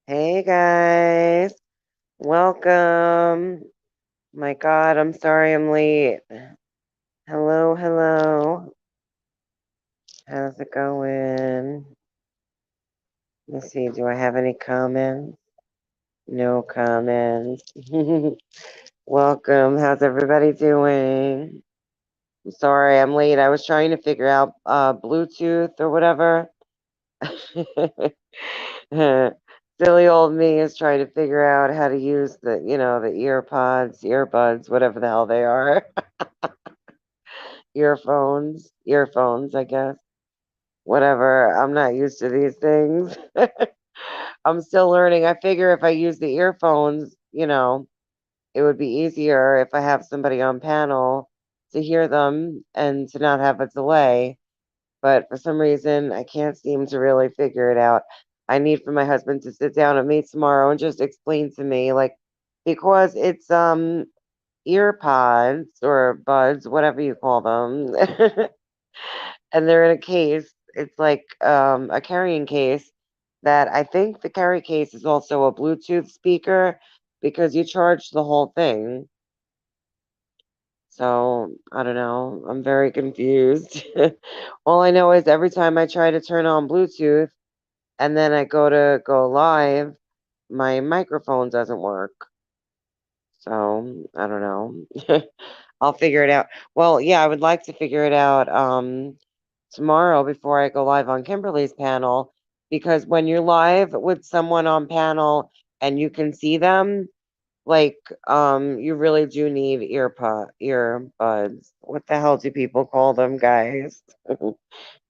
Hey guys, welcome. My God, I'm sorry I'm late. Hello, hello. How's it going? Let me see, do I have any comments? No comments. Welcome. How's everybody doing? I'm sorry I'm late. I was trying to figure out Bluetooth or whatever. Silly old me is trying to figure out how to use the earbuds, whatever the hell they are. Earphones, I guess. Whatever. I'm not used to these things. I'm still learning. I figure if I use the earphones, it would be easier if I have somebody on panel to hear them and to not have a delay. But for some reason, I can't seem to really figure it out. I need for my husband to sit down with me tomorrow and just explain to me, like, because it's ear pods or buds, whatever you call them, and they're in a case. It's like a carrying case that I think the carry case is also a Bluetooth speaker because you charge the whole thing. So I don't know. I'm very confused. All I know is every time I try to turn on Bluetooth and then I go live, my microphone doesn't work. So I don't know. I'll figure it out. Well, yeah, I would like to figure it out tomorrow before I go live on Kimberly's panel because when you're live with someone on panel and you can see them, like you really do need earbuds. What the hell do people call them, guys?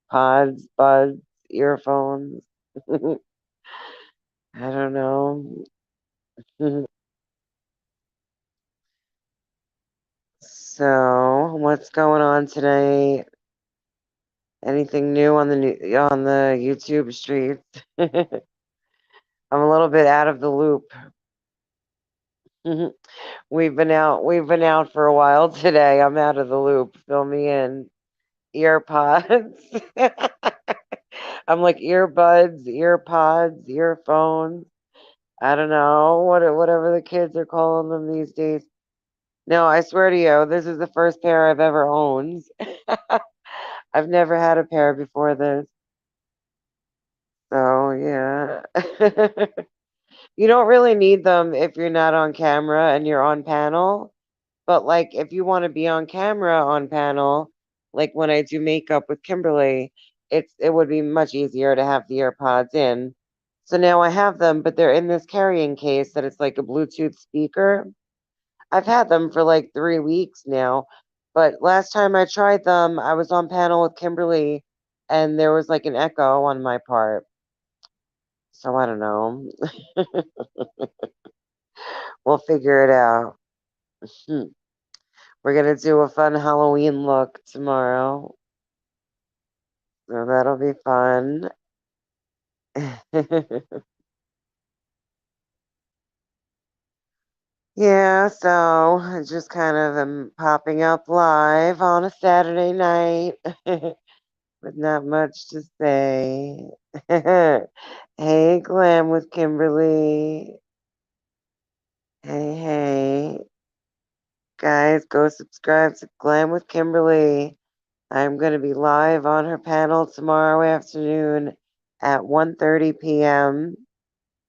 Pods, buds, earphones. I don't know. So, what's going on tonight? Anything new on the YouTube streets? I'm a little bit out of the loop. We've been out for a while today. I'm out of the loop. Fill me in. Earpods. I'm like earbuds, earpods, earphones. I don't know whatever the kids are calling them these days. No, I swear to you, this is the first pair I've ever owned. I've never had a pair before this. So yeah. You don't really need them if you're not on camera and you're on panel. But like if you want to be on camera on panel, like when I do makeup with Kimberly, it would be much easier to have the AirPods in. So now I have them, but they're in this carrying case that it's like a Bluetooth speaker. I've had them for like 3 weeks now, but last time I tried them, I was on panel with Kimberly and there was like an echo on my part. So I don't know. We'll figure it out. We're gonna do a fun Halloween look tomorrow. So that'll be fun. Yeah, so I just kind of am popping up live on a Saturday night with not much to say. Hey, Glam with Kimberly. Hey, hey. Guys, go subscribe to Glam with Kimberly. I'm going to be live on her panel tomorrow afternoon at 1:30 p.m.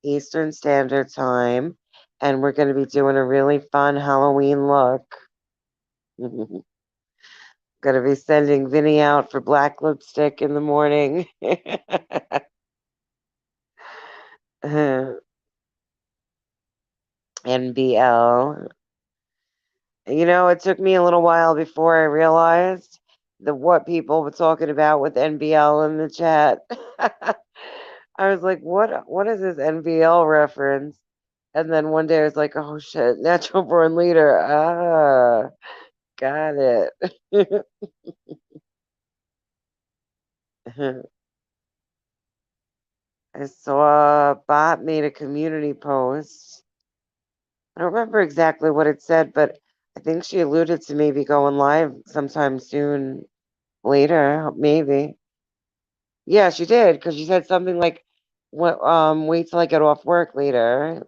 Eastern Standard Time, and we're going to be doing a really fun Halloween look. Going to be sending Vinny out for black lipstick in the morning. NBL. It took me a little while before I realized what people were talking about with NBL in the chat. I was like, what is this NBL reference? And then one day I was like, oh shit, natural born leader. Ah, got it. I saw Bot made a community post. I don't remember exactly what it said, but I think she alluded to maybe going live sometime soon later, maybe. Yeah, she did, because she said something like wait till I get off work later.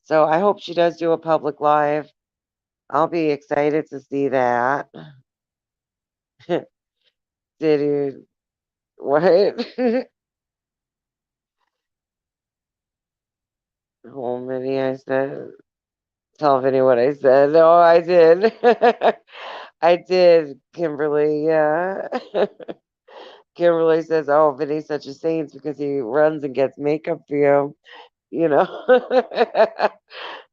So I hope she does do a public live. I'll be excited to see that. Did you what? Oh, Minnie, I said. Tell Vinny what I said. No, I did. I did, Kimberly. Yeah. Kimberly says, "Oh, Vinny's such a saint because he runs and gets makeup for you." You know.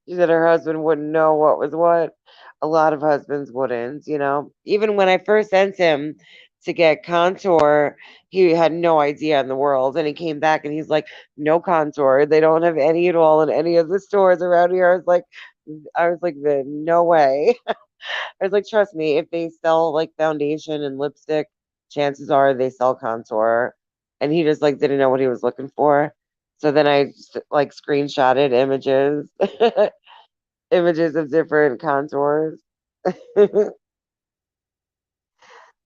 She said her husband wouldn't know what was what. A lot of husbands wouldn't, you know. Even when I first sent him to get contour, he had no idea in the world. And he came back and he's like, no contour. They don't have any at all in any of the stores around here. I was like, no way. I was like, trust me, if they sell like foundation and lipstick, chances are they sell contour. And he just like didn't know what he was looking for. So then like screenshotted images, images of different contours.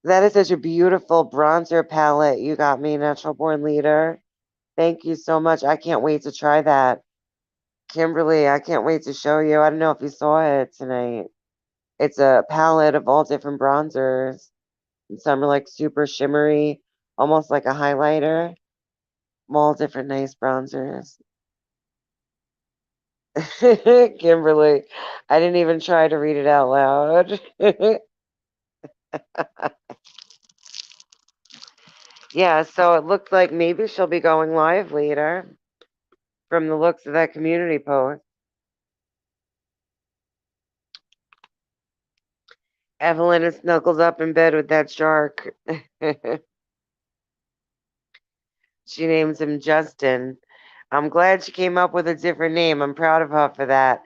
That is such a beautiful bronzer palette you got me, Natural Born Leader. Thank you so much. I can't wait to try that. Kimberly, I can't wait to show you. I don't know if you saw it tonight. It's a palette of all different bronzers. And some are like super shimmery, almost like a highlighter. All different nice bronzers. Kimberly, I didn't even try to read it out loud. Yeah, so it looks like maybe she'll be going live later from the looks of that community post. Evelyn is snuggles up in bed with that shark. She names him Justin. I'm glad she came up with a different name. I'm proud of her for that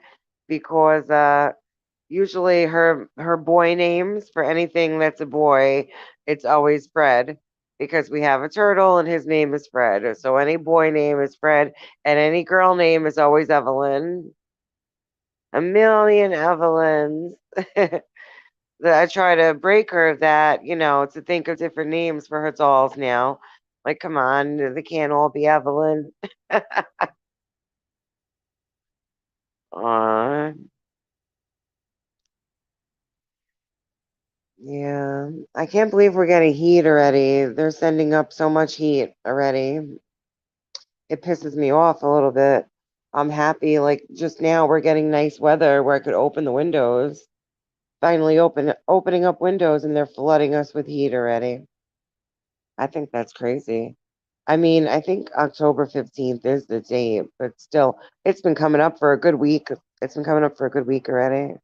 because usually her boy names for anything that's a boy, it's always Fred because we have a turtle and his name is Fred. So any boy name is Fred and any girl name is always Evelyn. A million Evelyns. I try to break her of that, to think of different names for her dolls now. Like, come on, they can't all be Evelyn. Aw, yeah. I can't believe we're getting heat already. They're sending up so much heat already. It pisses me off a little bit. I'm happy, like just now we're getting nice weather where I could open the windows. Finally opening up windows and they're flooding us with heat already. I think that's crazy. I mean, I think October 15th is the date, but still, it's been coming up for a good week. It's been coming up for a good week already.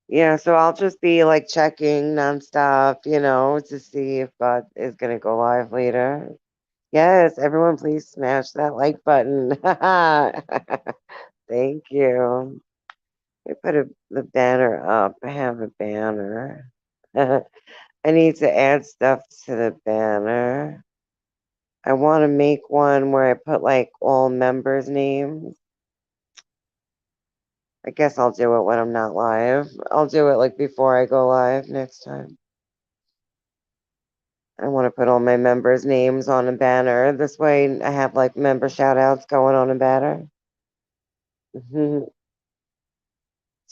Yeah, so I'll just be like checking nonstop, to see if Bud is gonna go live later. Yes, everyone please smash that like button. Thank you. I put the banner up. I have a banner. I need to add stuff to the banner. I want to make one where I put like all members' names. I guess I'll do it when I'm not live. I'll do it like before I go live next time. I want to put all my members' names on a banner. This way I have like member shout outs going on a banner. Do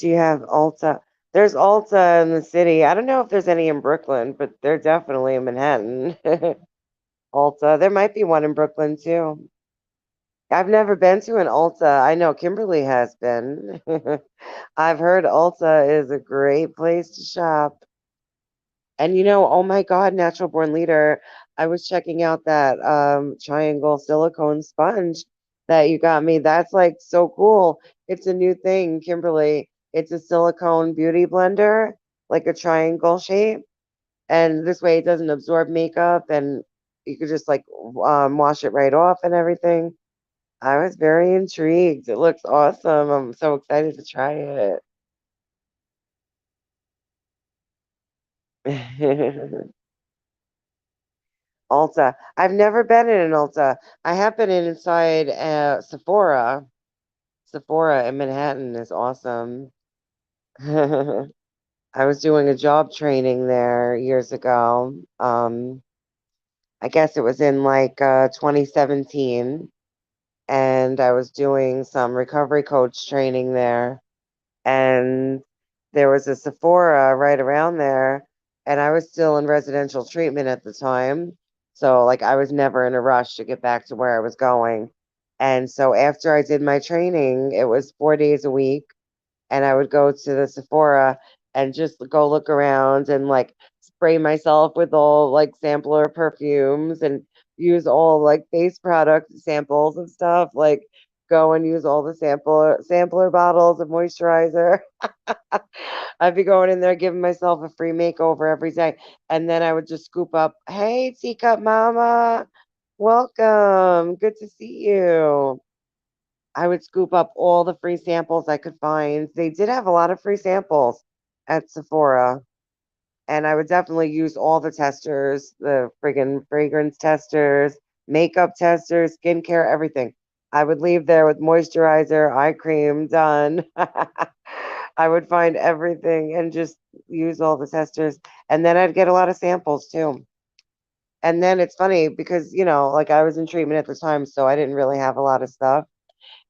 you have Ulta? There's Ulta in the city. I don't know if there's any in Brooklyn, but they're definitely in Manhattan. Ulta. There might be one in Brooklyn too. I've never been to an Ulta. I know Kimberly has been. I've heard Ulta is a great place to shop. And oh my God, Natural Born Leader, I was checking out that triangle silicone sponge that you got me. That's like so cool. It's a new thing, Kimberly. It's a silicone beauty blender, like a triangle shape. And this way it doesn't absorb makeup and you could just like wash it right off and everything. I was very intrigued. It looks awesome. I'm so excited to try it. Ulta. I've never been in an Ulta. I have been inside Sephora. Sephora in Manhattan is awesome. I was doing a job training there years ago. I guess it was in like 2017, and I was doing some recovery coach training there, and there was a Sephora right around there, and I was still in residential treatment at the time. So, like, I was never in a rush to get back to where I was going. And so, after I did my training, it was 4 days a week, and I would go to the Sephora and just go look around and like spray myself with all like sampler perfumes and use all like face product samples and stuff. Like go and use all the sampler bottles of moisturizer. I'd be going in there giving myself a free makeover every day. And then I would just scoop up, hey, Teacup Mama, welcome. Good to see you. I would scoop up all the free samples I could find. They did have a lot of free samples at Sephora, and I would definitely use all the testers, the friggin' fragrance testers, makeup testers, skincare, everything. I would leave there with moisturizer, eye cream done. I would find everything and just use all the testers. And then I'd get a lot of samples too. And then it's funny because, like I was in treatment at the time, so I didn't really have a lot of stuff.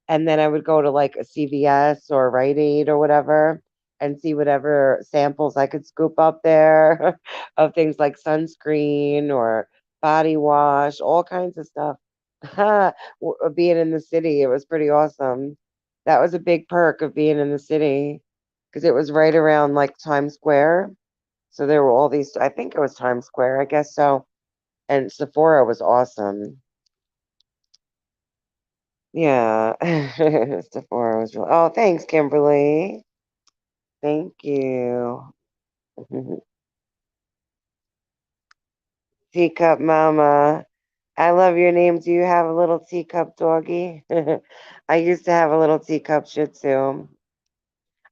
And then I would go to like a CVS or Rite Aid or whatever and see whatever samples I could scoop up there of things like sunscreen or body wash, all kinds of stuff. Being in the city, it was pretty awesome. That was a big perk of being in the city because it was right around like Times Square. So there were all these, I think it was Times Square, I guess so. And Sephora was awesome. Yeah, Sephora was really. Oh, thanks, Kimberly. Thank you. Teacup Mama. I love your name. Do you have a little teacup doggy? I used to have a little teacup Shih Tzu.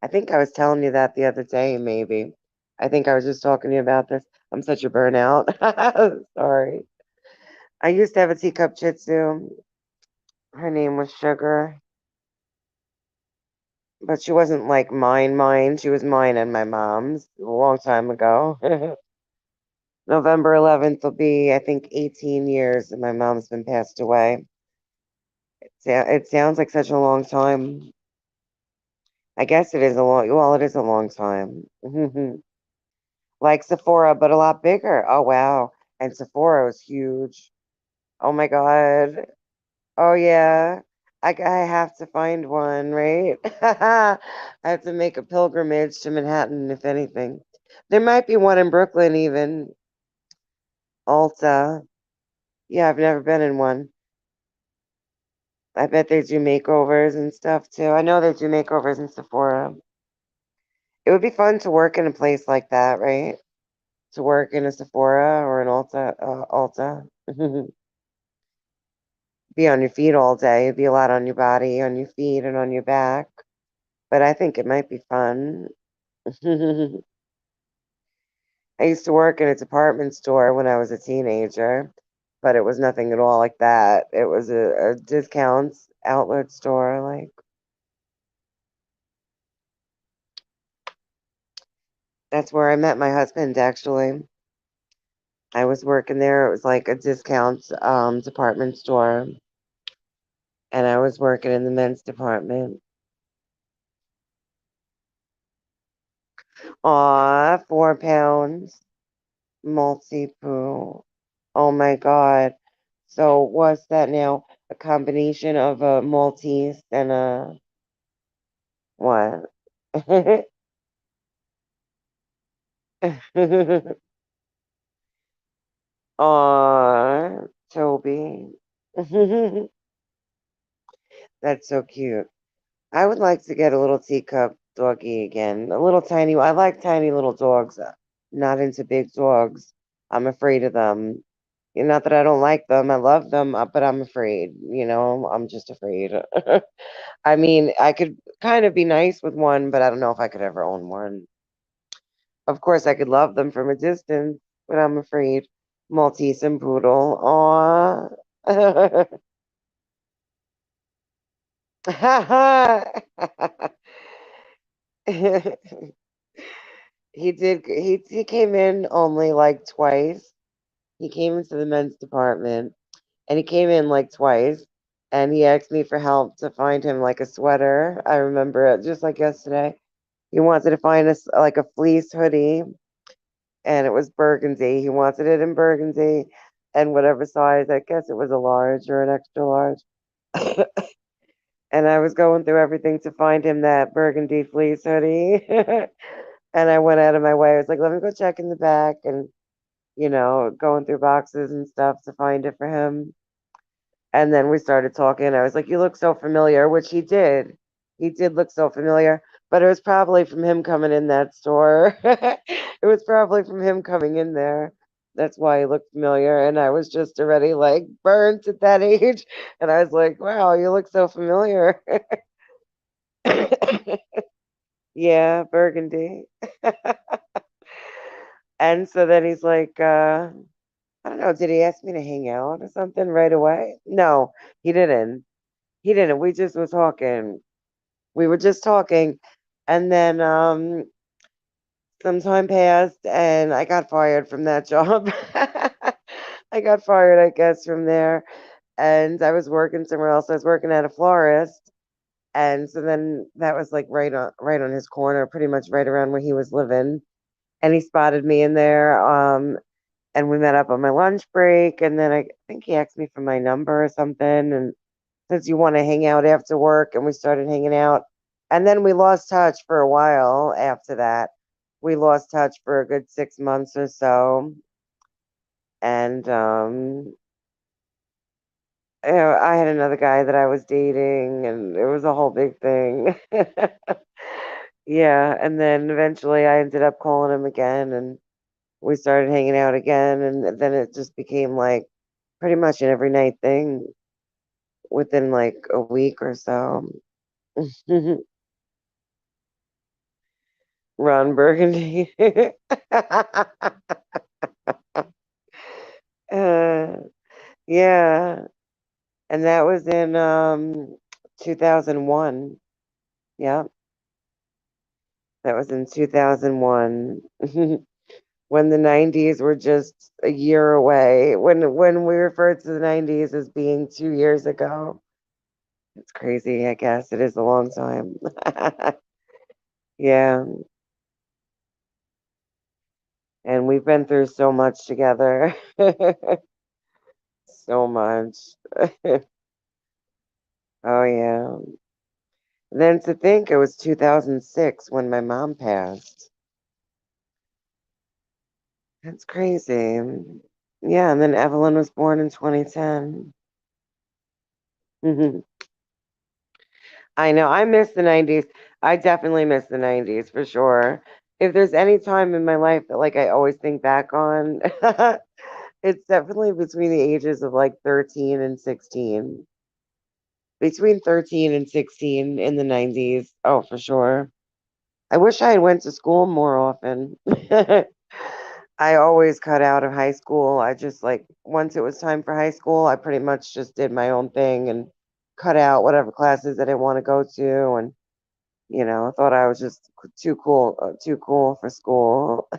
I think I was telling you that the other day, maybe. I think I was just talking to you about this. I'm such a burnout. Sorry. I used to have a teacup Shih Tzu. Her name was Sugar, but she wasn't like mine. She was mine and my mom's a long time ago. November 11th will be, I think, 18 years that my mom's been passed away. It sounds like such a long time. I guess it is a long, well, it is a long time. Like Sephora, but a lot bigger. Oh, wow. And Sephora was huge. Oh my God. Oh, yeah. I have to find one, right? I have to make a pilgrimage to Manhattan, if anything. There might be one in Brooklyn, even. Ulta. Yeah, I've never been in one. I bet they do makeovers and stuff too. I know they do makeovers in Sephora. It would be fun to work in a place like that, right? To work in a Sephora or an Ulta. Be on your feet all day. It'd be a lot on your body, on your feet, and on your back. But I think it might be fun. I used to work in a department store when I was a teenager, but it was nothing at all like that. It was a discounts outlet store, like that's where I met my husband actually. I was working there. It was like a discount department store, and I was working in the men's department. Aw, 4 pounds, multi poo. Oh my God. So what's that now? A combination of a Maltese and a what? Aw, Toby. That's so cute. I would like to get a little teacup doggy again. A little tiny. I like tiny little dogs. Not into big dogs. I'm afraid of them. Not that I don't like them. I love them, but I'm afraid. I'm just afraid. I mean, I could kind of be nice with one, but I don't know if I could ever own one. Of course, I could love them from a distance, but I'm afraid. Maltese and poodle. Aw. He did. He came in only like twice, He came into the men's department and he came in like twice and he asked me for help to find him like a sweater. I remember it just like yesterday. He wanted to find us like a fleece hoodie and it was burgundy. He wanted it in burgundy and whatever size. I guess it was a large or an extra large. And I was going through everything to find him that burgundy fleece hoodie. And I went out of my way. I was like, let me go check in the back and, going through boxes and stuff to find it for him. And then we started talking. I was like, you look so familiar, which he did. He did look so familiar, but it was probably from him coming in that store. It was probably from him coming in there. That's why he looked familiar. And I was just already like burnt at that age. And I was like, wow, you look so familiar. Yeah, burgundy. And so then he's like, I don't know, did he ask me to hang out or something right away? No, he didn't. He didn't. We just was talking. We were just talking. And then some time passed and I got fired from that job. I got fired, I guess, from there. And I was working somewhere else. I was working at a florist. And so then that was like right on his corner, pretty much right around where he was living. And he spotted me in there. And we met up on my lunch break. And then I think he asked me for my number or something. And says you want to hang out after work, and we started hanging out. And then we lost touch for a while after that. We lost touch for a good 6 months or so. And I had another guy that I was dating, and it was a whole big thing. Yeah, and then eventually I ended up calling him again, and we started hanging out again, and then it just became like pretty much an every night thing within like a week or so. Ron Burgundy. uh, yeah, and that was in 2001. Yeah, that was in 2001. When the 90s were just a year away. When we referred to the 90s as being 2 years ago. It's crazy, I guess. It is a long time. Yeah, and we've been through so much together. So much. Oh yeah. Then to think it was 2006 when my mom passed. That's crazy. Yeah, and then Evelyn was born in 2010. I know. I miss the 90s. I definitely miss the 90s for sure. If there's any time in my life that like I always think back on, it's definitely between the ages of like 13 and 16. Between 13 and 16 in the 90s. Oh, for sure. I wish I had went to school more often. I always cut out of high school. I just like once it was time for high school, I pretty much just did my own thing and cut out whatever classes I didn't want to go to, and I thought I was just too cool for school.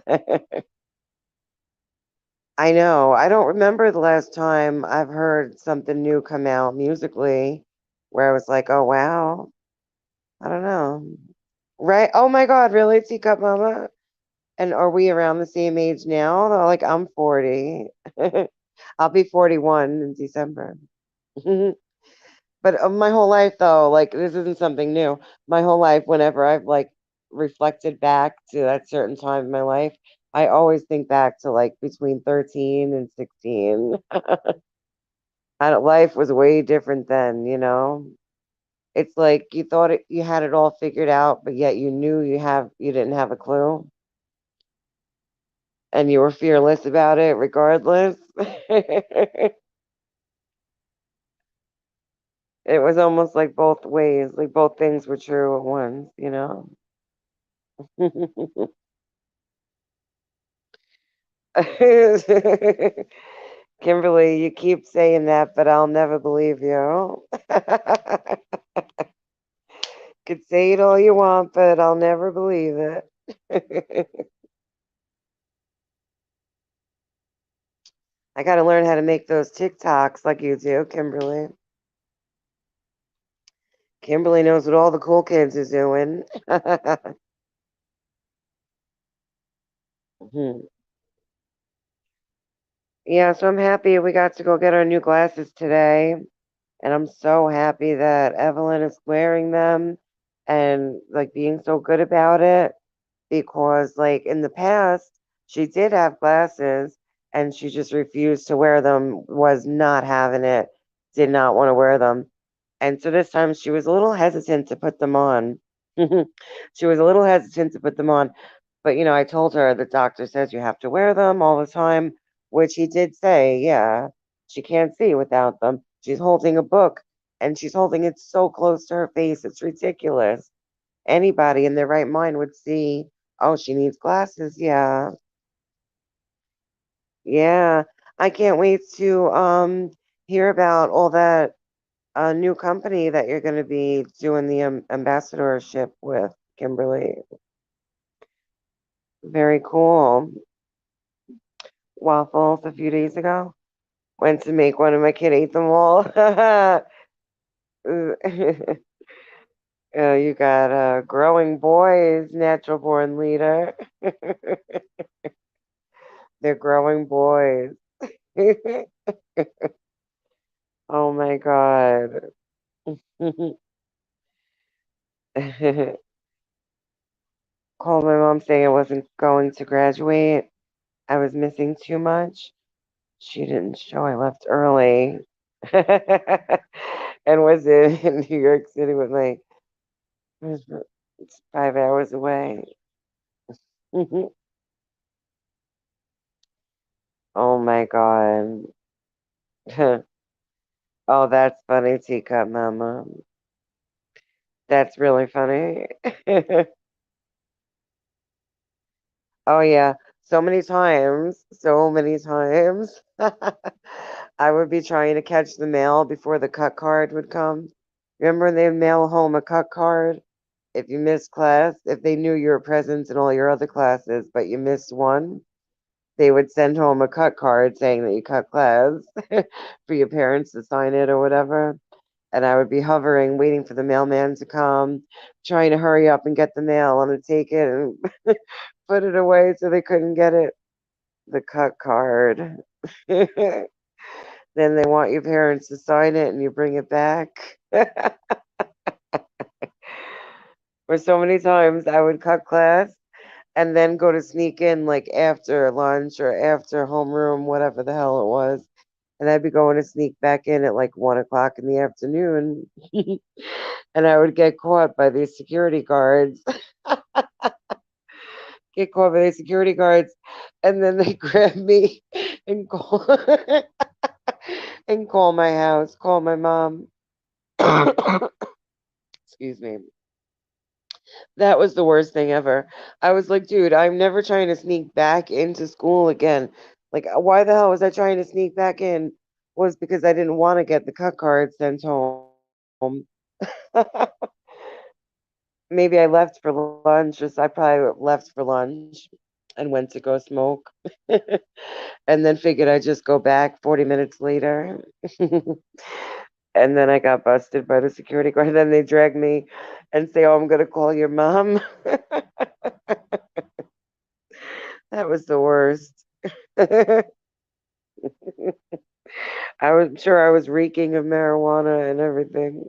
I know. I don't remember the last time I've heard something new come out musically where I was like, "Oh wow." I don't know. Right? Oh my God, really? Teacup Mama? And are we around the same age now? Like I'm 40. I'll be 41 in December. But my whole life though, like this isn't something new. My whole life, whenever I've like reflected back to that certain time in my life, I always think back to like between 13 and 16. Life was way different then. It's like you thought you had it all figured out, but yet you knew you didn't have a clue. And you were fearless about it regardless. It was almost like both ways, like both things were true at once. Kimberly, you keep saying that, but I'll never believe you. Could say it all you want, but I'll never believe it. I got to learn how to make those TikToks like you do, Kimberly. Kimberly knows what all the cool kids is doing. Mhm. Yeah, so I'm happy we got to go get our new glasses today. And I'm so happy that Evelyn is wearing them and like being so good about it because like in the past she did have glasses and she just refused to wear them, was not having it, did not want to wear them. And so this time she was a little hesitant to put them on. She was a little hesitant to put them on, but I told her the doctor says you have to wear them all the time, which he did say, yeah, she can't see without them. She's holding a book and she's holding it so close to her face. It's ridiculous. Anybody in their right mind would see, oh, she needs glasses. Yeah. Yeah. I can't wait to hear about all that new company that you're going to be doing the ambassadorship with, Kimberly. Very cool. Waffles a few days ago. Went to make one and my kid ate them all. You got growing boys, natural born leader. They're growing boys. Oh my God. Called my mom saying I wasn't going to graduate. I was missing too much. She didn't show I left early. And was in New York City with my husband. It's 5 hours away. Oh my God. Oh, that's funny, Teacup Mama. That's really funny. Oh yeah, so many times, so many times. I would be trying to catch the mail before the cut card would come. Remember they mail home a cut card if you missed class, if they knew you were present in all your other classes, but you missed one, they would send home a cut card saying that you cut class for your parents to sign it or whatever. And I would be hovering, waiting for the mailman to come, trying to hurry up and get the mail. I'm gonna take it and put it away so they couldn't get it. The cut card. Then they want your parents to sign it and you bring it back. For so many times I would cut class and then go to sneak in like after lunch or after homeroom, whatever the hell it was. And I'd be going to sneak back in at like 1 o'clock in the afternoon. And I would get caught by these security guards, get caught by these security guards, and then they grab me and call and call my house, call my mom. Excuse me. That was the worst thing ever. I was like, dude, I'm never trying to sneak back into school again. Like, why the hell was I trying to sneak back in? Was because I didn't want to get the cut card sent home. Maybe I left for lunch, or I probably left for lunch and went to go smoke. And then figured I'd just go back 40 minutes later. And then I got busted by the security guard. Then they dragged me and say, "Oh, I'm gonna call your mom." That was the worst. I was sure I was reeking of marijuana and everything.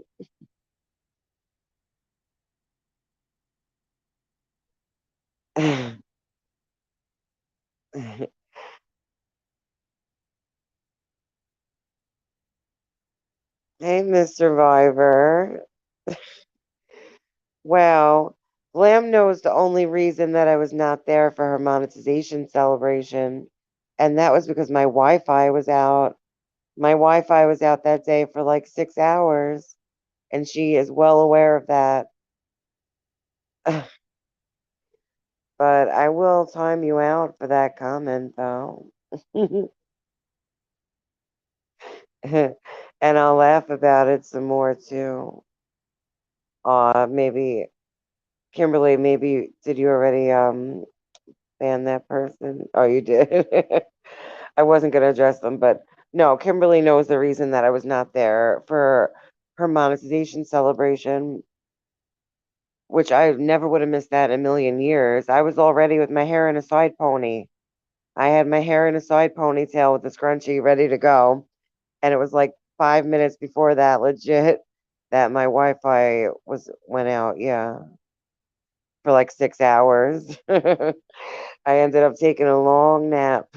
Hey, Miss Survivor. Well, Lamb knows the only reason that I was not there for her monetization celebration, and that was because my Wi-Fi was out. My Wi-Fi was out that day for like 6 hours, and she is well aware of that. But I will time you out for that comment, though. And I'll laugh about it some more too. Maybe Kimberly, maybe did you already ban that person? Oh, you did. I wasn't gonna address them, but no, Kimberly knows the reason that I was not there for her monetization celebration, which I never would have missed that in a million years. I was already with my hair in a side pony. I had my hair in a side ponytail with a scrunchie ready to go. And it was like 5 minutes before that, legit, that my Wi-Fi went out. Yeah, for like 6 hours. I ended up taking a long nap.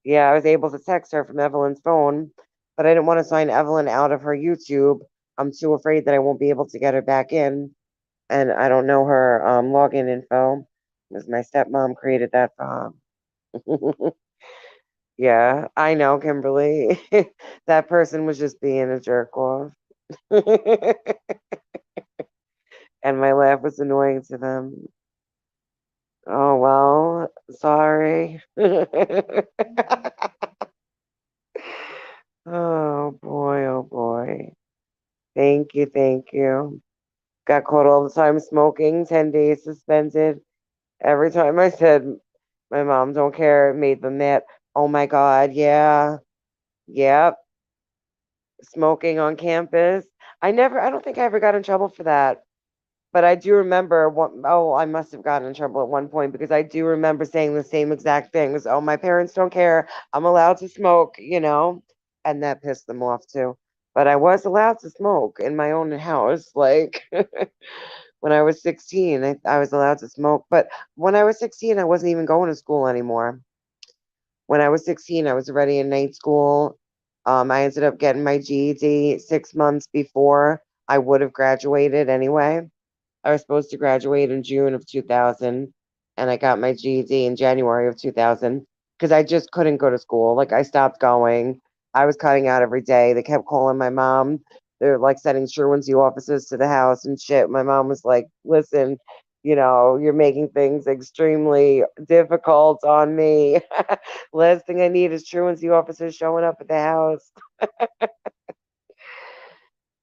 Yeah, I was able to text her from Evelyn's phone, but I didn't want to sign Evelyn out of her YouTube. I'm too afraid that I won't be able to get her back in, and I don't know her login info because my stepmom created that for her. Yeah, I know, Kimberly. That person was just being a jerk off. And my laugh was annoying to them. Oh, well, sorry. Oh boy, oh boy. Thank you, thank you. Got caught all the time smoking, 10 days suspended. Every time I said my mom don't care, it made them mad. Oh my God, yeah. Yep. Smoking on campus. I don't think I ever got in trouble for that. But I do remember I must have gotten in trouble at one point because I do remember saying the same exact things. Oh, my parents don't care. I'm allowed to smoke. And that pissed them off too. But I was allowed to smoke in my own house. Like when I was 16, I was allowed to smoke. But when I was 16, I wasn't even going to school anymore. When I was 16, I was already in night school. I ended up getting my GED 6 months before I would have graduated anyway. I was supposed to graduate in June of 2000, and I got my GED in January of 2000 because I just couldn't go to school. Like, I stopped going. I was cutting out every day. They kept calling my mom. They're like sending truancy officers to the house and shit. My mom was like, listen, you're making things extremely difficult on me. Last thing I need is truancy officers showing up at the house.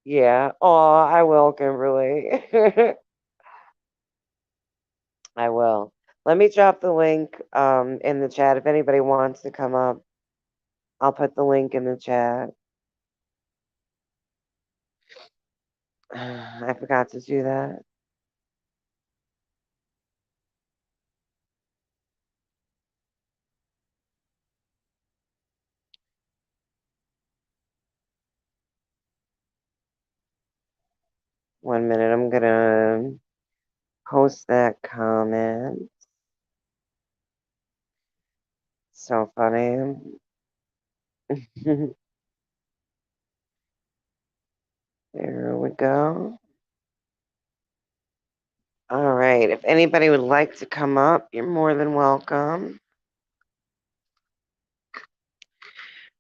Yeah. Oh, I will, Kimberly. I will. Let me drop the link in the chat if anybody wants to come up. I'll put the link in the chat. I forgot to do that. One minute, I'm gonna post that comment. So funny. There we go. All right. If anybody would like to come up, you're more than welcome.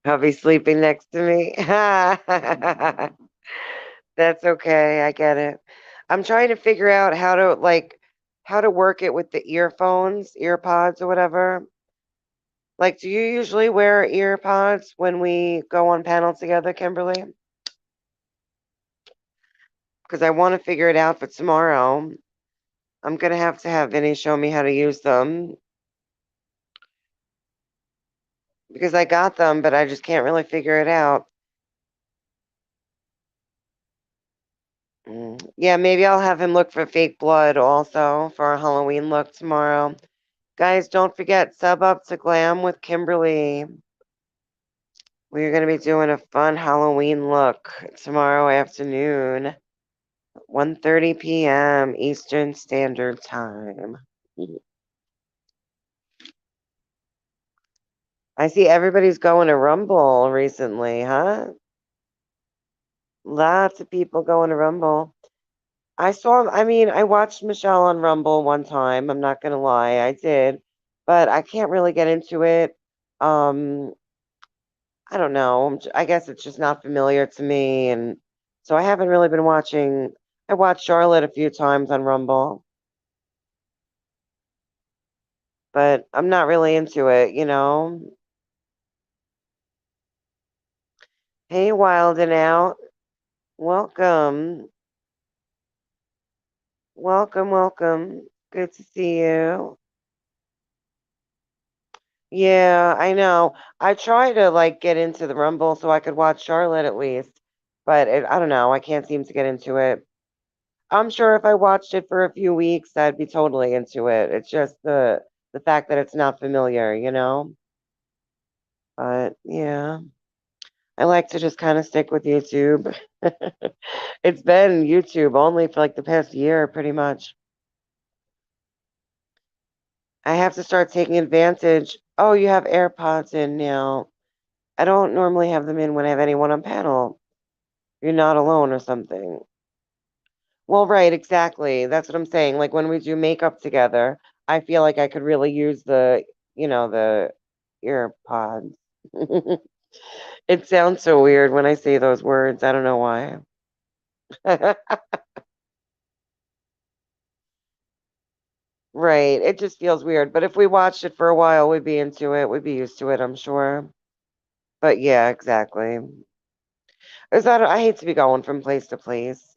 Hubby sleeping next to me. That's okay. I get it. I'm trying to figure out how to work it with the earphones, earpods or whatever. Like, do you usually wear earpods when we go on panel together, Kimberly? Because I want to figure it out for tomorrow. I'm gonna have to have Vinny show me how to use them because I got them, but I just can't really figure it out. Yeah, maybe I'll have him look for fake blood also for a Halloween look tomorrow. Guys, don't forget, sub up to Glam with Kimberly. We're going to be doing a fun Halloween look tomorrow afternoon, 1:30 p.m. Eastern Standard Time. I see everybody's going to Rumble recently, huh? Lots of people going to Rumble. I watched Michelle on Rumble one time. I'm not gonna lie, I did, but I can't really get into it. Um, I don't know. I guess it's just not familiar to me, and so I haven't really been watching. I watched Charlotte a few times on Rumble, but I'm not really into it. Hey, Wild and Out, welcome, welcome, welcome. Good to see you. Yeah, I know. I try to like get into the Rumble so I could watch Charlotte at least, but I don't know. I can't seem to get into it. I'm sure if I watched it for a few weeks, I'd be totally into it. It's just the fact that it's not familiar, you know? But yeah, I like to just kind of stick with YouTube. It's been YouTube only for like the past year, pretty much. I have to start taking advantage. Oh, you have AirPods in now. I don't normally have them in when I have anyone on panel. You're not alone or something. Well, right, exactly. That's what I'm saying. Like when we do makeup together, I feel like I could really use the earpods. It sounds so weird when I say those words. I don't know why. Right. It just feels weird. But if we watched it for a while, we'd be into it. We'd be used to it, I'm sure. But yeah, exactly. Is that I hate to be going from place to place,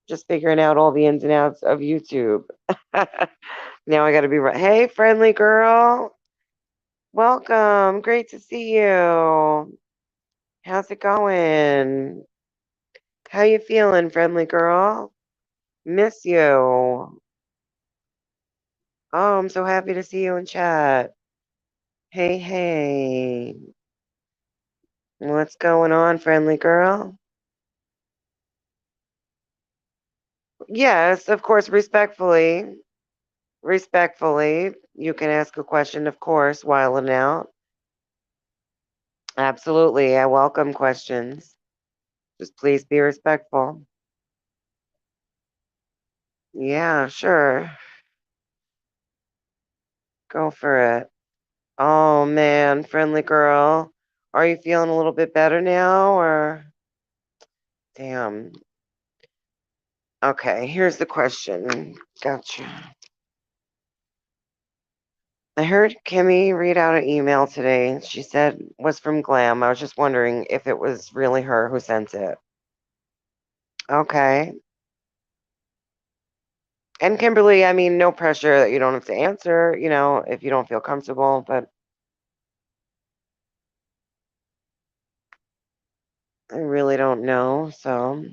just figuring out all the ins and outs of YouTube. Now I got to be right. Hey, friendly girl. Welcome. Great to see you. How's it going? How you feeling, friendly girl? Miss you. Oh, I'm so happy to see you in chat. Hey, hey. What's going on, friendly girl? Yes, of course, respectfully. Respectfully, you can ask a question, of course, while and out. Absolutely. I welcome questions. Just please be respectful. Yeah, sure. Go for it. Oh man, friendly girl. Are you feeling a little bit better now or damn. Okay, here's the question. Gotcha. I heard Kimmy read out an email today. She said was from Glam. I was just wondering if it was really her who sent it. Okay. And Kimberly, I mean, no pressure that you don't have to answer, if you don't feel comfortable, but I really don't know. So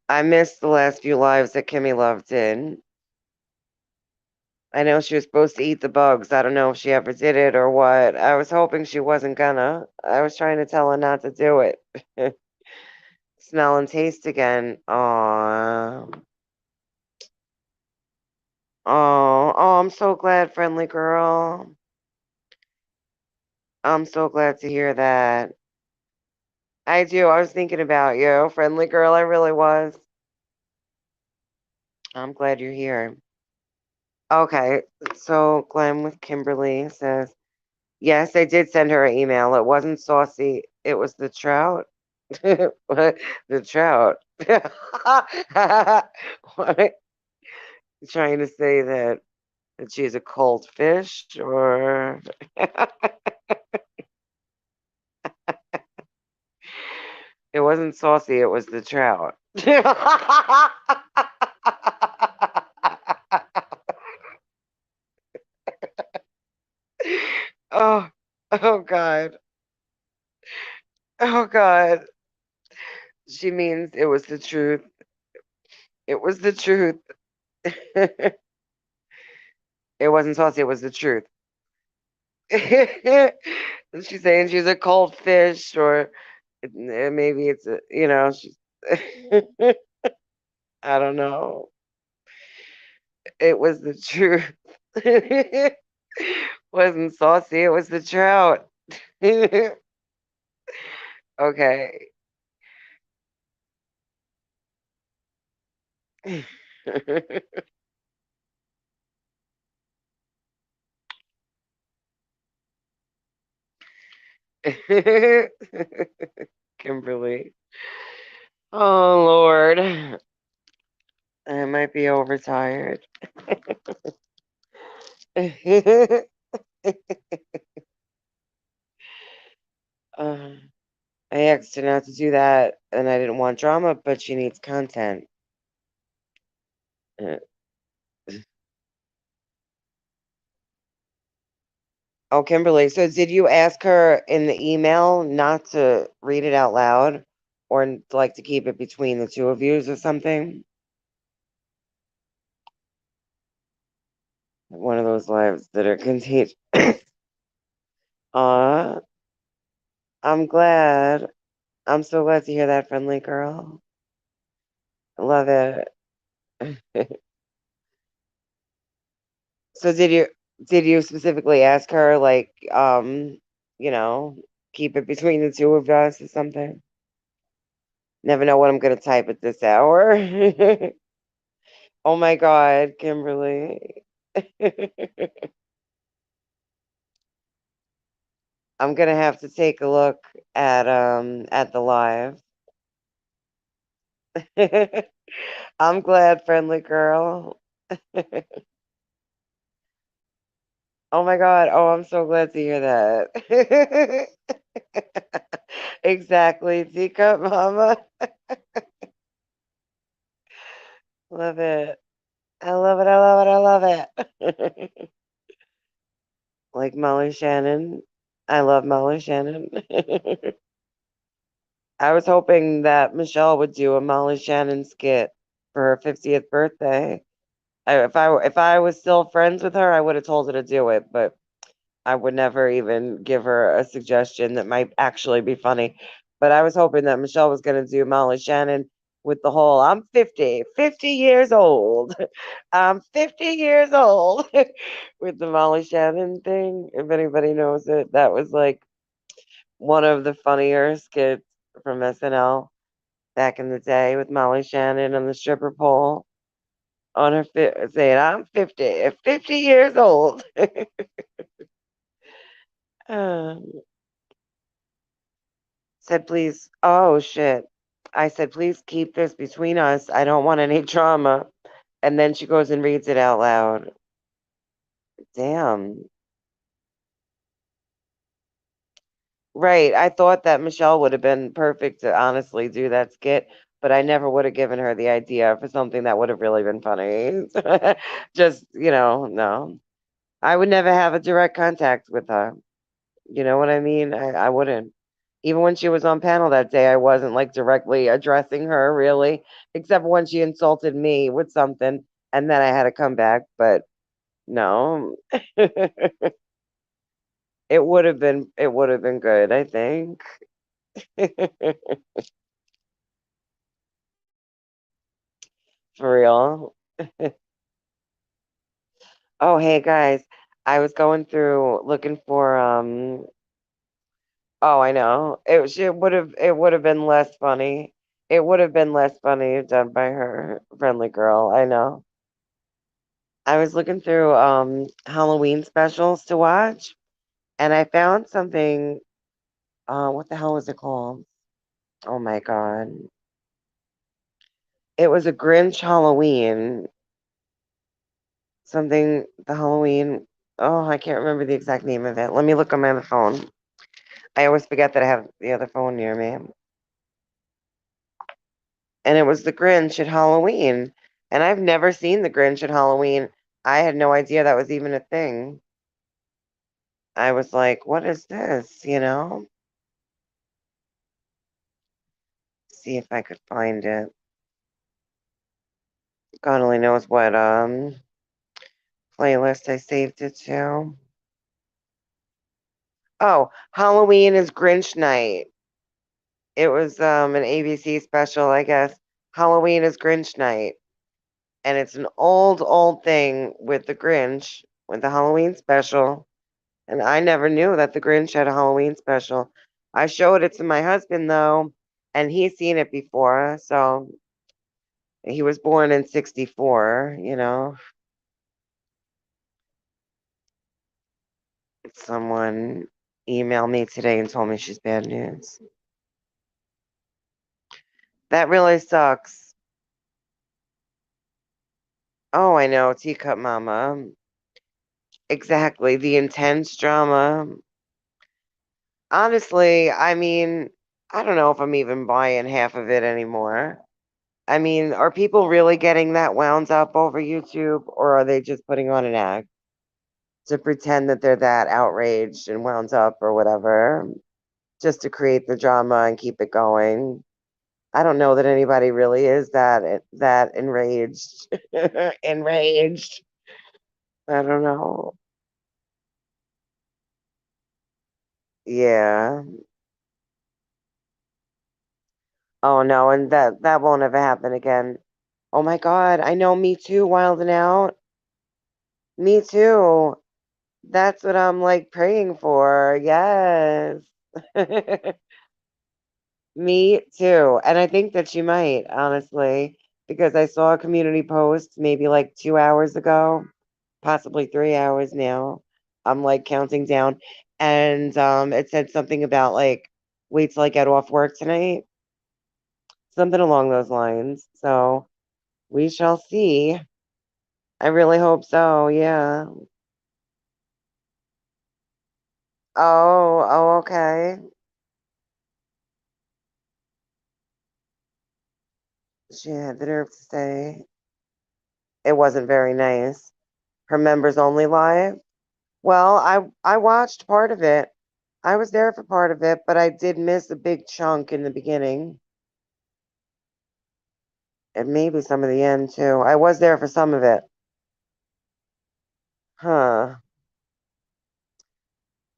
I missed the last few lives that Kimmy Love did. I know she was supposed to eat the bugs. I don't know if she ever did it or what. I was hoping she wasn't gonna. I was trying to tell her not to do it. Smell and taste again. Oh, oh, I'm so glad, friendly girl. I'm so glad to hear that. I do. I was thinking about you, friendly girl. I really was. I'm glad you're here. Okay, so Glenn with Kimberly says, yes, I did send her an email. It wasn't saucy. It was the trout. What? The trout. What? Trying to say that she's a cold fish or it wasn't saucy, it was the trout. Oh, oh God. Oh God. She means it was the truth. It was the truth. It wasn't saucy, it was the truth. She's saying she's a cold fish, or maybe it's she's. I don't know. It was the truth. Wasn't saucy. It was the trout. Okay. Kimberly. Oh Lord. I might be overtired. uh, I asked her not to do that, and I didn't want drama, but she needs content. Uh, Oh, Kimberly. So did you ask her in the email not to read it out loud or like to keep it between the two of you or something? One of those lives that are contagious. Aw, I'm glad. I'm so glad to hear that, friendly girl. I love it. So did you specifically ask her like you know, keep it between the two of us or something? Never know what I'm gonna type at this hour. Oh my God, Kimberly. I'm gonna have to take a look at the live. I'm glad, friendly girl. Oh my God. Oh, I'm so glad to hear that. Exactly, teacup mama. Love it. I love it. I love it. I love it. Like Molly Shannon. I love Molly Shannon. I was hoping that Michelle would do a Molly Shannon skit for her 50th birthday. If I was still friends with her, I would have told her to do it, but I would never even give her a suggestion that might actually be funny. But I was hoping that Michelle was going to do Molly Shannon with the whole I'm 50 years old. I'm 50 years old with the Molly Shannon thing. If anybody knows it, that was like one of the funnier skits from SNL back in the day with Molly Shannon on the stripper pole on her saying I'm 50 years old. Um, said, please. Oh, shit. I said, please keep this between us. I don't want any drama. And then she goes and reads it out loud. Damn. Right. I thought that Michelle would have been perfect to honestly do that skit, but I never would have given her the idea for something that would have really been funny. Just, no. I would never have a direct contact with her. You know what I mean? I wouldn't. Even when she was on panel that day, I wasn't like directly addressing her really, except when she insulted me with something and then I had to come back. But no, it would have been good, I think. For real. Oh, hey guys. I was going through looking for oh, I know. It would have been less funny. It would have been less funny done by her friendly girl. I know. I was looking through Halloween specials to watch and I found something what the hell was it called? Oh my God. It was a Grinch Halloween. Something the Halloween. Oh, I can't remember the exact name of it. Let me look on my phone. I always forget that I have the other phone near me. And it was the Grinch at Halloween. And I've never seen the Grinch at Halloween. I had no idea that was even a thing. I was like, what is this? See if I could find it. God only knows what playlist I saved it to. Oh, Halloween is Grinch Night. It was an ABC special, I guess. Halloween is Grinch Night. And it's an old thing with the Grinch, with the Halloween special. And I never knew that the Grinch had a Halloween special. I showed it to my husband though, and he's seen it before. So he was born in 64. Someone emailed me today and told me she's bad news. That really sucks. Oh, I know, Teacup Mama. Exactly, the intense drama. Honestly, I mean, I don't know if I'm even buying half of it anymore. I mean, are people really getting that wound up over YouTube or are they just putting on an act? to pretend that they're that outraged and wound up or whatever, just to create the drama and keep it going. I don't know that anybody really is that enraged. Enraged. I don't know. Yeah. Oh no, and that won't ever happen again. Oh my God, I know, me too, Wild and Out. Me too. That's what I'm like praying for. Yes. Me too. And I think that she might, honestly, because I saw a community post maybe like 2 hours ago, possibly 3 hours now. I'm like counting down. And it said something about like, wait till I get off work tonight, something along those lines. So we shall see. I really hope so. Yeah. Oh, okay. She had the nerve to say it wasn't very nice. Her members only live. Well, I watched part of it. I was there for part of it, but I did miss a big chunk in the beginning and maybe some of the end too. I was there for some of it. Huh.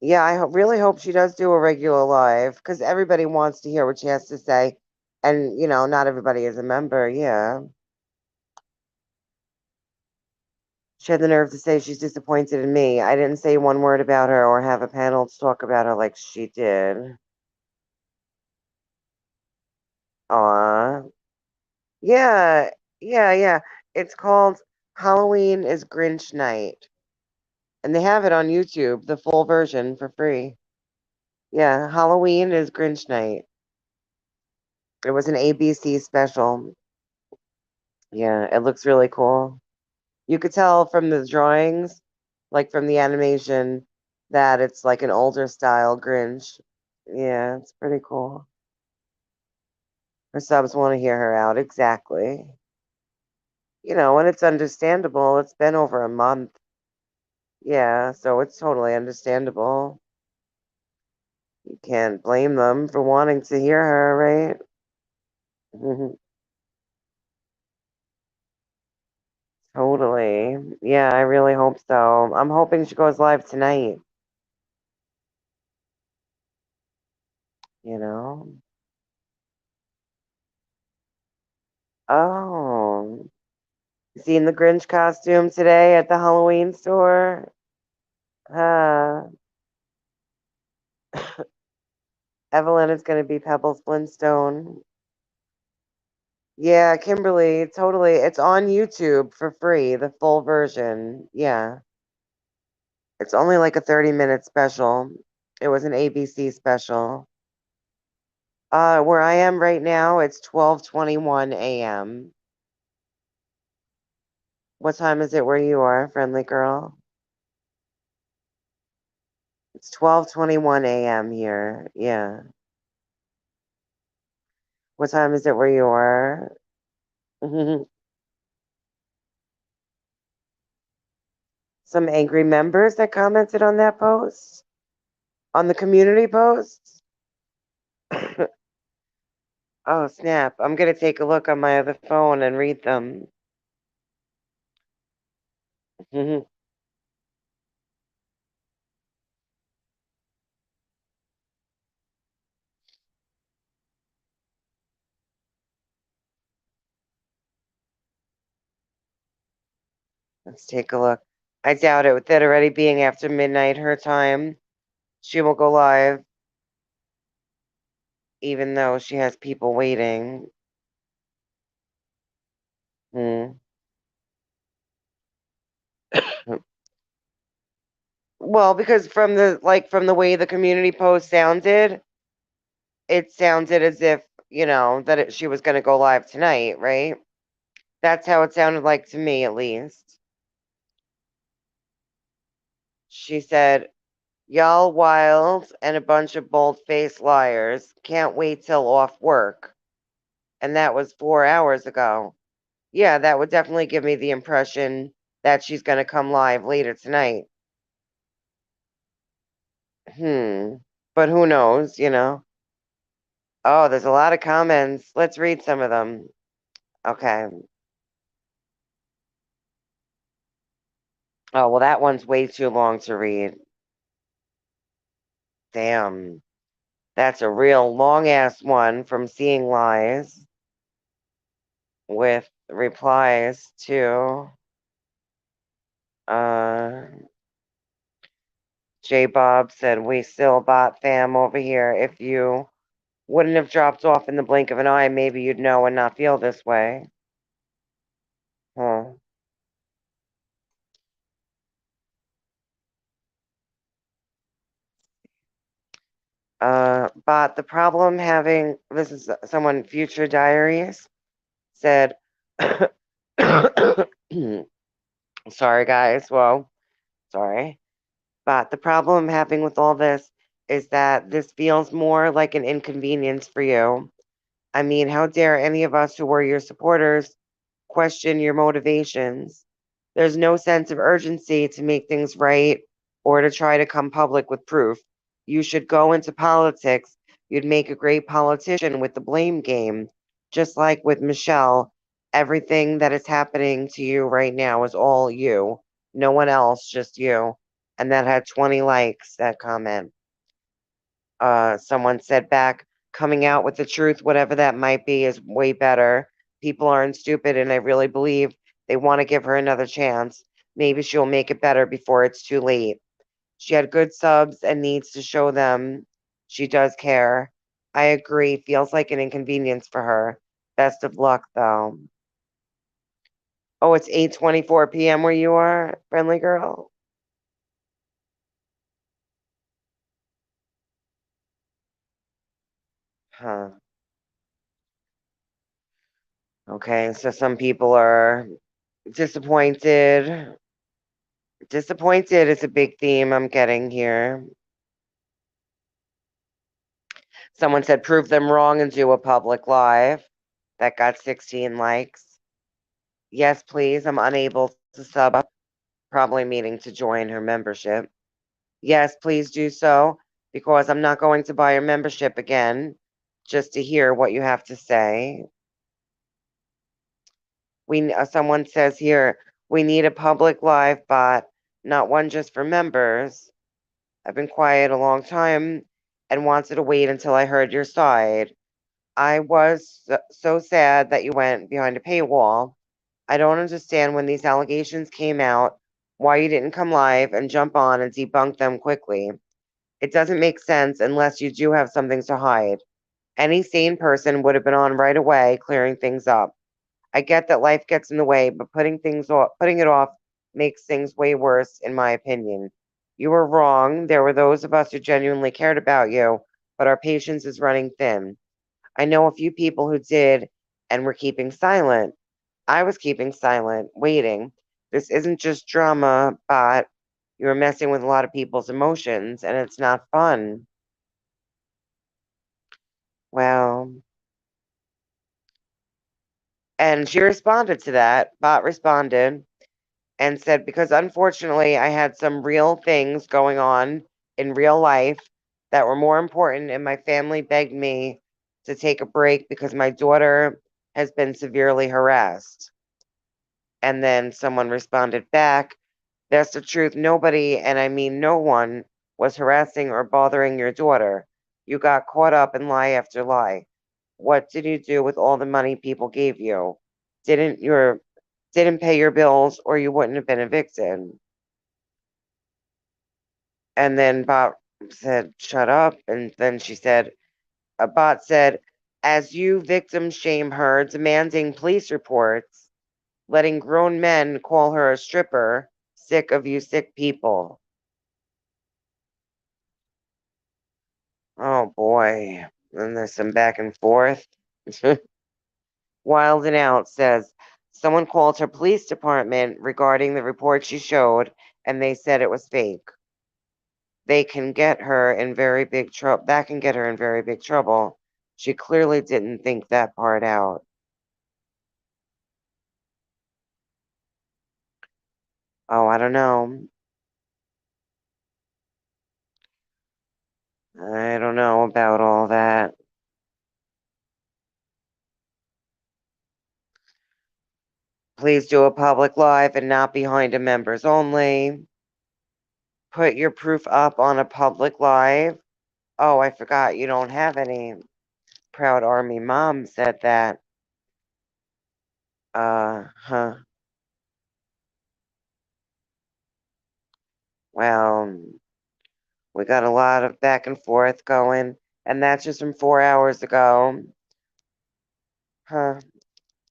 Yeah, really hope she does do a regular live because everybody wants to hear what she has to say. And, not everybody is a member. Yeah. She had the nerve to say she's disappointed in me. I didn't say one word about her or have a panel to talk about her like she did. Aw. Yeah, yeah. It's called Halloween is Grinch Night. And they have it on YouTube, the full version for free. Yeah, Halloween is Grinch Night. It was an ABC special. Yeah, it looks really cool. You could tell from the drawings, like from the animation, that it's like an older style Grinch. Yeah, it's pretty cool. Her subs want to hear her out, exactly. And it's understandable. It's been over a month. Yeah, so it's totally understandable. You can't blame them for wanting to hear her, right? Totally. Yeah, I really hope so. I'm hoping she goes live tonight, you know? Oh, you seen the Grinch costume today at the Halloween store? Uh, Evelyn is going to be Pebbles Flintstone. Yeah, Kimberly, totally. It's on YouTube for free, the full version. Yeah. It's only like a 30-minute special. It was an ABC special. Where I am right now, it's 12:21 a.m. What time is it where you are, friendly girl? It's 12:21 a.m. here. Yeah. What time is it where you are? Some angry members that commented on that post? On the community post? Oh, snap. I'm gonna take a look on my other phone and read them. Let's take a look. I doubt it with it already being after midnight her time. She will go live, even though she has people waiting. Hmm. Well, because from the way the community post sounded, it sounded as if, she was going to go live tonight, right? That's how it sounded like to me, at least. She said, "Y'all wild and a bunch of bold-faced liars. Can't wait till off work." And that was 4 hours ago. Yeah, that would definitely give me the impression that she's going to come live later tonight. Hmm. But who knows, you know? Oh, there's a lot of comments. Let's read some of them. Okay. Oh, well, that one's way too long to read. Damn. That's a real long ass one from Seeing Lies with replies to uh J Bob said we still bot fam over here. If you wouldn't have dropped off in the blink of an eye, maybe you'd know and not feel this way. Huh. But the problem having this is someone future diaries said sorry guys, well, sorry. But the problem I'm having with all this is that this feels more like an inconvenience for you. I mean, how dare any of us who were your supporters question your motivations? There's no sense of urgency to make things right or to try to come public with proof. You should go into politics. You'd make a great politician with the blame game. Just like with Michelle, everything that is happening to you right now is all you. No one else, just you. And that had 20 likes, that comment. Someone said back, coming out with the truth, whatever that might be, is way better. People aren't stupid, and I really believe they want to give her another chance. Maybe she'll make it better before it's too late. She had good subs and needs to show them she does care. I agree. Feels like an inconvenience for her. Best of luck, though. Oh, it's 8:24 p.m. where you are, friendly girl. Huh. Okay, so some people are disappointed. Disappointed is a big theme I'm getting here. Someone said prove them wrong and do a public live. That got 16 likes. Yes, please. I'm unable to sub up, probably meaning to join her membership. Yes, please do so because I'm not going to buy your membership again just to hear what you have to say. Someone says here we need a public live bot, not one just for members. I've been quiet a long time and wanted to wait until I heard your side. I was so sad that you went behind a paywall. I don't understand when these allegations came out, why you didn't come live and jump on and debunk them quickly. It doesn't make sense unless you do have something to hide. Any sane person would have been on right away, clearing things up. I get that life gets in the way, but putting it off makes things way worse, in my opinion. You were wrong. There were those of us who genuinely cared about you, but our patience is running thin. I know a few people who did and were keeping silent. I was keeping silent, waiting. This isn't just drama, but you're messing with a lot of people's emotions, and it's not fun. Well, and she responded to that. Bot responded and said, because unfortunately, I had some real things going on in real life that were more important, and my family begged me to take a break because my daughter has been severely harassed. And then someone responded back, that's the truth. Nobody, and I mean no one, was harassing or bothering your daughter. You got caught up in lie after lie. What did you do with all the money people gave you? Didn't your didn't pay your bills or you wouldn't have been evicted. And then Bot said, shut up. And then she said, a bot said, as you victim shame her, demanding police reports, letting grown men call her a stripper, sick of you sick people. Oh boy. And there's some back and forth. Wild and Out says, someone called her police department regarding the report she showed, and they said it was fake. They can get her in very big trouble. That can get her in very big trouble. She clearly didn't think that part out. Oh, I don't know. I don't know about all that. Please do a public live and not behind a members only. Put your proof up on a public live. Oh, I forgot you don't have any. Proud Army Mom said that. Huh. Well, we got a lot of back and forth going, and that's just from 4 hours ago. Huh.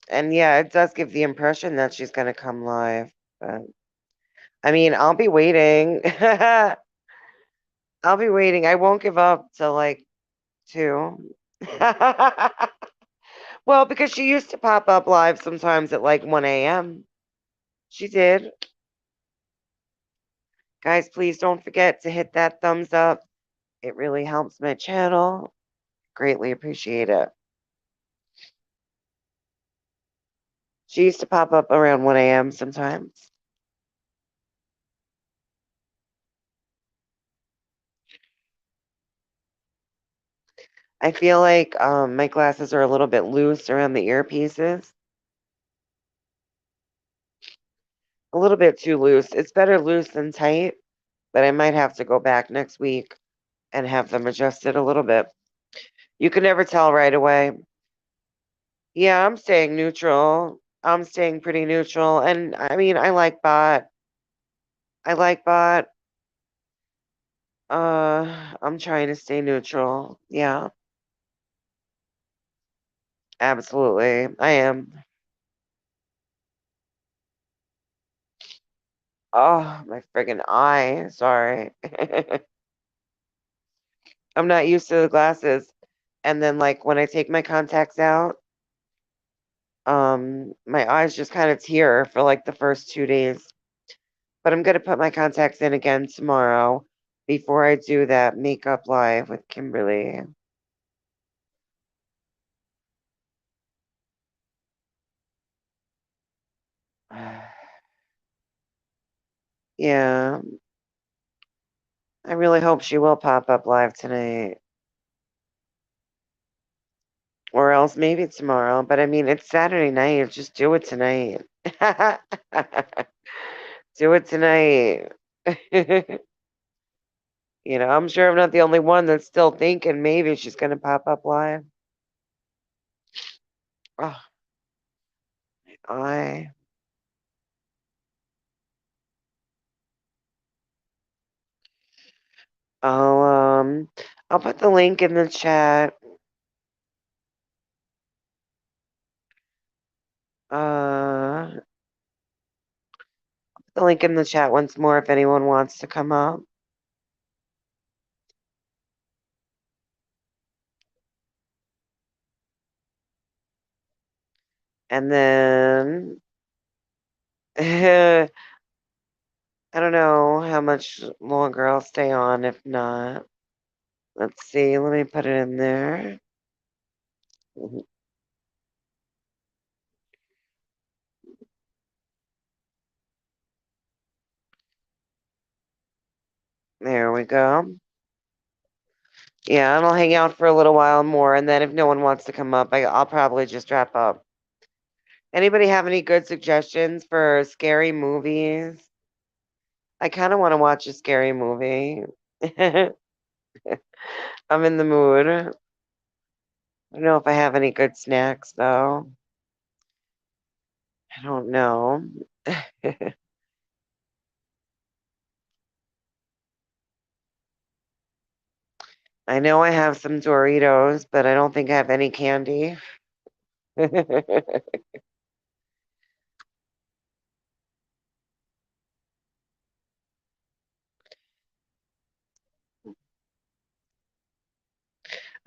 And yeah, it does give the impression that she's gonna come live. But I mean, I'll be waiting. I'll be waiting. I won't give up till like 2. Well, because she used to pop up live sometimes at like 1 a.m. She did. Guys, please don't forget to hit that thumbs up. It really helps my channel. Greatly appreciate it. She used to pop up around 1 a.m. sometimes. I feel like my glasses are a little bit loose around the earpieces. A little bit too loose. It's better loose than tight, but I might have to go back next week and have them adjusted a little bit. You can never tell right away. Yeah, I'm staying neutral. I'm staying pretty neutral. And I mean, I like bot. I like bot. I'm trying to stay neutral. Yeah, absolutely. I am. Oh, my friggin' eye. Sorry. I'm not used to the glasses. And then like when I take my contacts out, my eyes just kind of tear for like the first 2 days. But I'm gonna put my contacts in again tomorrow before I do that makeup live with Kimberly. Yeah, I really hope she will pop up live tonight. Or else maybe tomorrow. But I mean, it's Saturday night. Just do it tonight. Do it tonight. I'm sure I'm not the only one that's still thinking maybe she's going to pop up live. Oh, I. I'll, um, I'll put the link in the chat. Uh, the link in the chat once more if anyone wants to come up. And then I don't know how much longer I'll stay on if not. Let's see, let me put it in there. There we go. Yeah, and I'll hang out for a little while more, and then if no one wants to come up, I'll probably just wrap up. Anybody have any good suggestions for scary movies? I kind of want to watch a scary movie. I'm in the mood. I don't know if I have any good snacks, though. I don't know. I know I have some Doritos, but I don't think I have any candy.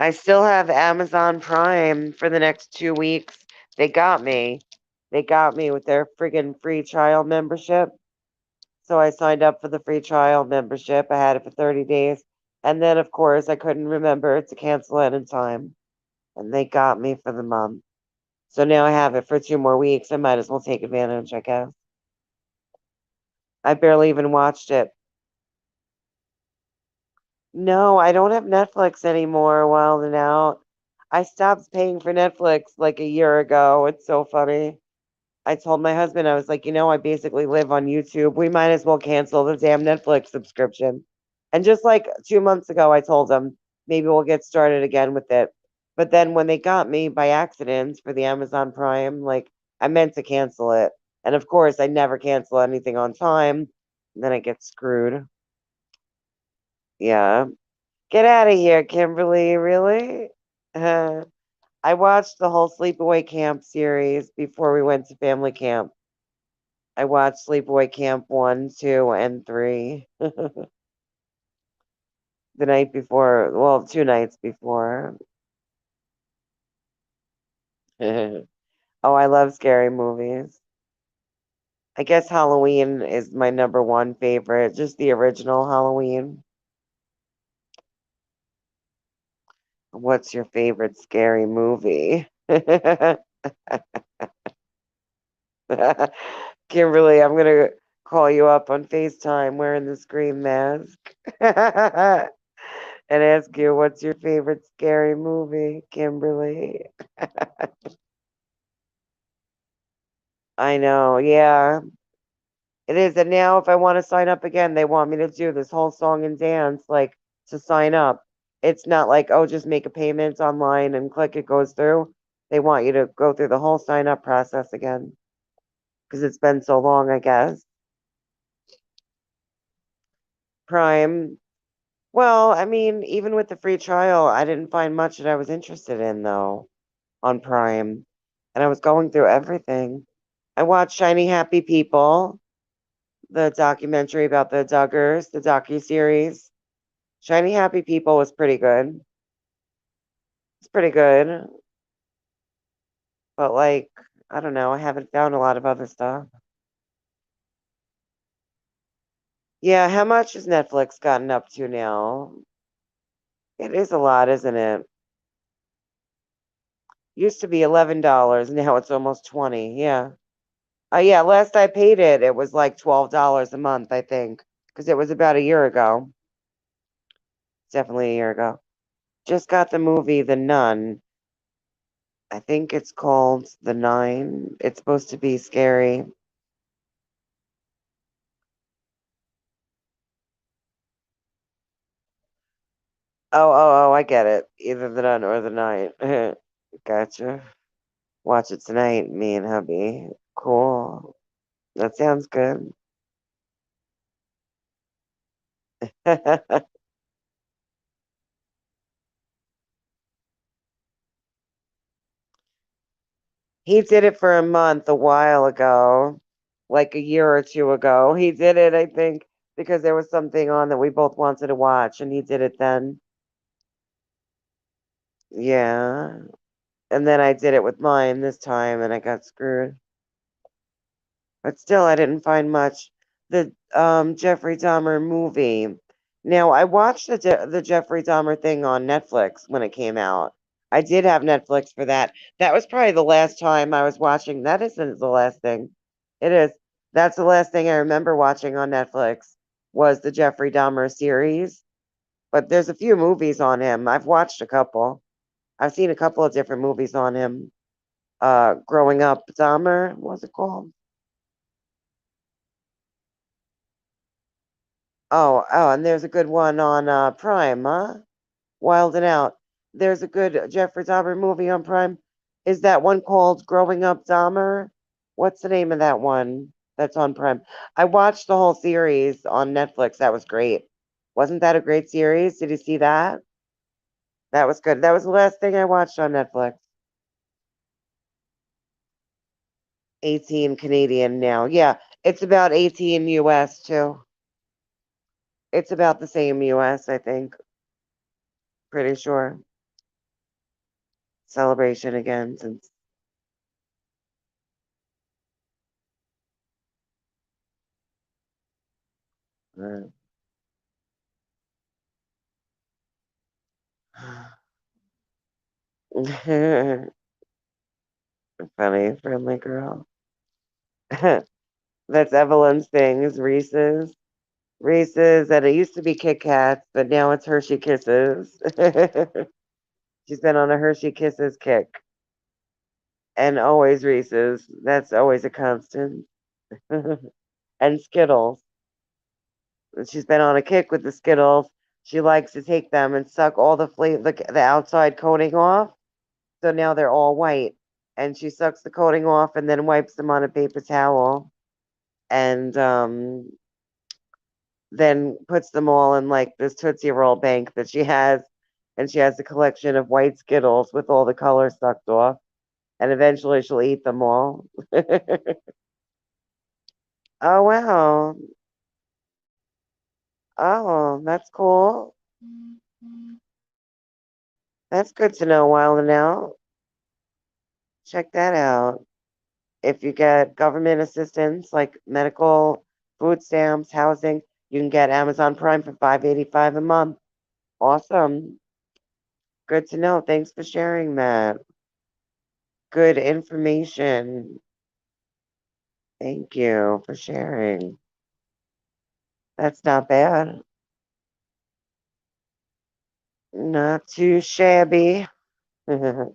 I still have Amazon Prime for the next 2 weeks. They got me. They got me with their friggin' free trial membership. So I signed up for the free trial membership. I had it for 30 days. And then, of course, I couldn't remember to cancel it in time. And they got me for the month. So now I have it for 2 more weeks. I might as well take advantage, I guess. I barely even watched it. No, I don't have Netflix anymore, Wild and Out. I stopped paying for Netflix like a year ago. It's so funny. I told my husband, I was like, I basically live on YouTube. We might as well cancel the damn Netflix subscription. And just like 2 months ago, I told him maybe we'll get started again with it. But then when they got me by accident for the Amazon Prime, like I meant to cancel it. And of course, I never cancel anything on time. And then I get screwed. Yeah. Get out of here, Kimberly. Really? Uh, I watched the whole Sleepaway Camp series before we went to family camp. I watched Sleepaway Camp 1, 2, and 3 the night before, well, 2 nights before. Oh, I love scary movies. I guess Halloween is my number one favorite, just the original Halloween. What's your favorite scary movie? Kimberly, I'm gonna call you up on FaceTime wearing the scream mask and ask you what's your favorite scary movie, Kimberly. I know, yeah, it is. And now, if I want to sign up again, they want me to do this whole song and dance, like to sign up. It's not like, oh, just make a payment online and click, it goes through. They want you to go through the whole sign up process again because it's been so long, I guess. Prime. Well, I mean, even with the free trial, I didn't find much that I was interested in, though, on Prime. And I was going through everything. I watched Shiny Happy People, the documentary about the Duggars, the docu-series. Shiny Happy People was pretty good. It's pretty good. But, like, I don't know. I haven't found a lot of other stuff. Yeah, how much has Netflix gotten up to now? It is a lot, isn't it? Used to be $11. Now it's almost 20. Yeah. Yeah, last I paid it, it was like $12 a month, I think, because it was about a year ago. Definitely a year ago. Just got the movie The Nun. I think it's called The Nine. It's supposed to be scary. Oh, I get it. Either The Nun or The Nine. Gotcha. Watch it tonight, me and hubby. Cool. That sounds good. He did it for a month a while ago, like a year or two ago. He did it, I think, because there was something on that we both wanted to watch, and he did it then. Yeah. And then I did it with mine this time, and I got screwed. But still, I didn't find much. The Jeffrey Dahmer movie. Now, I watched the Jeffrey Dahmer thing on Netflix when it came out. I did have Netflix for that. That was probably the last time I was watching. That isn't the last thing. It is. That's the last thing I remember watching on Netflix was the Jeffrey Dahmer series. But there's a few movies on him. I've watched a couple. I've seen a couple of different movies on him. Growing Up Dahmer, what's it called? Oh, and there's a good one on Prime, huh? Wild and Out. There's a good Jeffrey Dahmer movie on Prime. Is that one called Growing Up Dahmer? What's the name of that one that's on Prime? I watched the whole series on Netflix. That was great. Wasn't that a great series? Did you see that? That was good. That was the last thing I watched on Netflix. 18 Canadian now. Yeah, it's about 18 US too. It's about the same US, I think. Pretty sure. Celebration again since uh, funny, friendly girl. That's Evelyn's thing, is Reese's. Reese's, and it used to be Kit Kats, but now it's Hershey Kisses. She's been on a Hershey Kisses kick, and always Reese's. That's always a constant. And Skittles. She's been on a kick with the Skittles. She likes to take them and suck all the flavor, the outside coating off. So now they're all white. And she sucks the coating off and then wipes them on a paper towel. And then puts them all in like this Tootsie Roll bank that she has. And she has a collection of white Skittles with all the color sucked off. And eventually she'll eat them all. Oh, wow. Oh, that's cool. That's good to know, Wild and Out. Check that out. If you get government assistance like medical, food stamps, housing, you can get Amazon Prime for $5.85 a month. Awesome. Good to know. Thanks for sharing that. Good information. Thank you for sharing. That's not bad. Not too shabby. I'm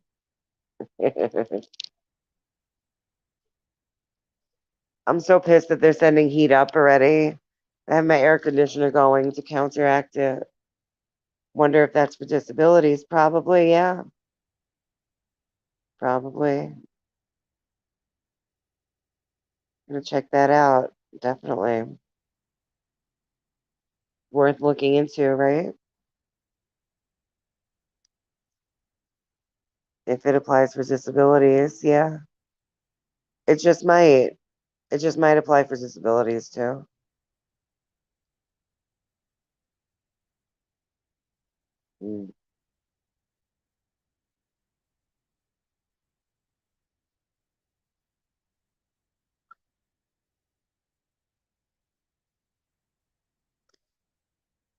so pissed that they're sending heat up already. I have my air conditioner going to counteract it. Wonder if that's for disabilities. Probably, yeah. Probably. Gonna check that out. Definitely. Worth looking into, right? If it applies for disabilities, yeah. It just might. It just might apply for disabilities too. Mm.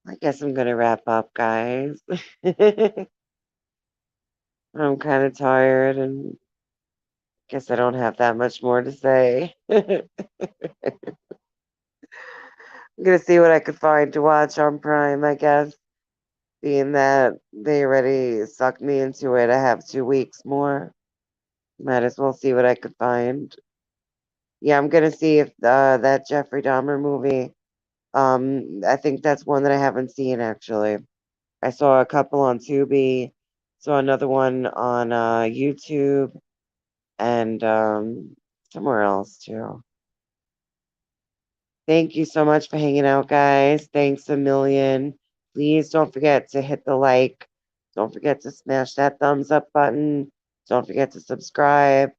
I guess I'm gonna wrap up, guys. I'm kind of tired and guess I don't have that much more to say. I'm gonna see what I could find to watch on Prime, I guess. Being that they already sucked me into it, I have 2 weeks more. Might as well see what I could find. Yeah, I'm gonna see if that Jeffrey Dahmer movie. I think that's one that I haven't seen actually. I saw a couple on Tubi, saw another one on YouTube, and somewhere else too. Thank you so much for hanging out, guys. Thanks a million. Please don't forget to hit the like. Don't forget to smash that thumbs up button. Don't forget to subscribe.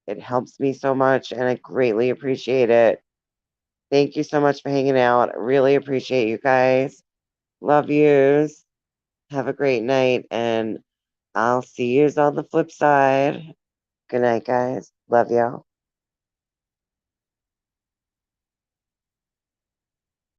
It helps me so much, and I greatly appreciate it. Thank you so much for hanging out. Really appreciate you guys. Love yous. Have a great night, and I'll see yous on the flip side. Good night, guys. Love y'all.